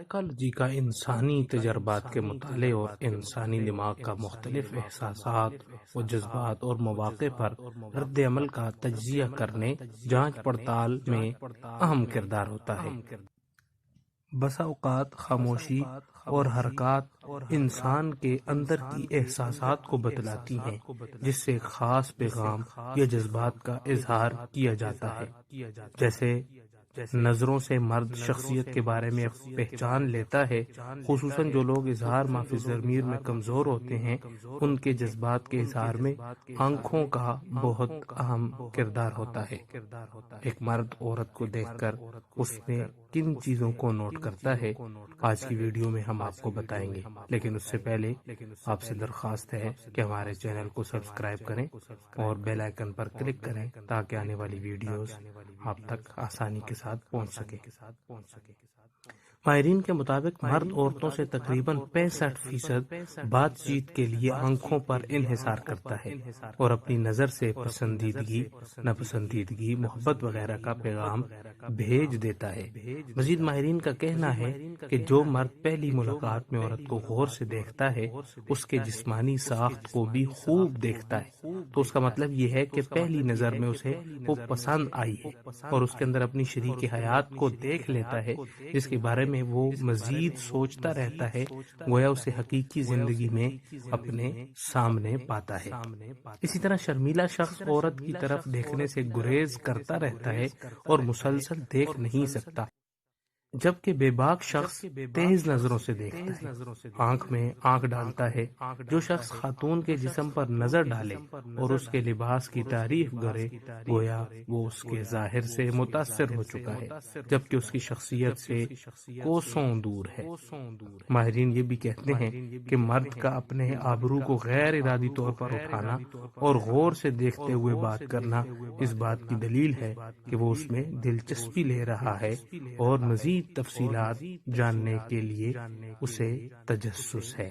Psychology کا انسانی تجربات کے مطالعے اور انسانی دماغ کا مختلف احساسات و جذبات اور مواقع پر رد عمل کا تجزیہ کرنے جانچ پڑتال میں اہم کردار ہوتا ہے۔ بسا اوقات خاموشی اور حرکات انسان کے اندر کی احساسات کو بتلاتی ہیں، جس سے خاص پیغام یا جذبات کا اظہار کیا جاتا ہے۔ جیسے نظروں سے مرد شخصیت کے بارے میں پہچان لیتا ہے، خصوصاً جو لوگ اظہار معافی ضمیر میں کمزور ہوتے ہیں، ان کے جذبات کے اظہار میں آنکھوں کا بہت اہم کردار ہوتا ہے۔ ایک مرد عورت کو دیکھ کر اس میں کن چیزوں کو نوٹ کرتا ہے، آج کی ویڈیو میں ہم آپ کو بتائیں گے، لیکن اس سے پہلے آپ سے درخواست ہے کہ ہمارے چینل کو سبسکرائب کریں اور بیل آئیکن پر کلک کریں تاکہ آنے والی ویڈیوز آپ تک آسانی کے ساتھ پہنچ سکے۔ ماہرین کے مطابق مرد عورتوں سے تقریباً 65% بات چیت کے لیے آنکھوں پر انحصار کرتا ہے اور اپنی نظر سے پسندیدگی، ناپسندیدگی، محبت وغیرہ کا پیغام بھیج دیتا ہے۔ مزید ماہرین کا کہنا ہے کہ جو مرد پہلی ملاقات میں عورت کو غور سے دیکھتا ہے، اس کے جسمانی ساخت کو بھی خوب دیکھتا ہے، تو اس کا مطلب یہ ہے کہ پہلی نظر میں اسے وہ پسند آئی ہے اور اس کے اندر اپنی شریک حیات کو دیکھ لیتا ہے، جس کے بارے میں وہ مزید سوچتا رہتا ہے، گویا اسے حقیقی زندگی میں اپنے سامنے پاتا ہے۔ اسی طرح شرمیلا شخص عورت کی طرف دیکھنے سے گریز کرتا رہتا ہے اور مسلسل دیکھ نہیں سکتا، جبکہ بے باک شخص تیز نظروں سے دیکھتا ہے، آنکھ میں آنکھ ڈالتا ہے۔ جو شخص خاتون کے جسم پر نظر ڈالے اور اس کے لباس کی تعریف کرے، گویا وہ اس کے ظاہر سے متاثر ہو چکا ہے، جبکہ اس کی شخصیت سے کوسوں دور ہے۔ ماہرین یہ بھی کہتے ہیں کہ مرد کا اپنے آبرو کو غیر ارادی طور پر اٹھانا اور غور سے دیکھتے ہوئے بات کرنا اس بات کی دلیل ہے کہ وہ اس میں دلچسپی لے رہا ہے اور مزید تفصیلات جاننے کے لیے اسے تجسس ہے۔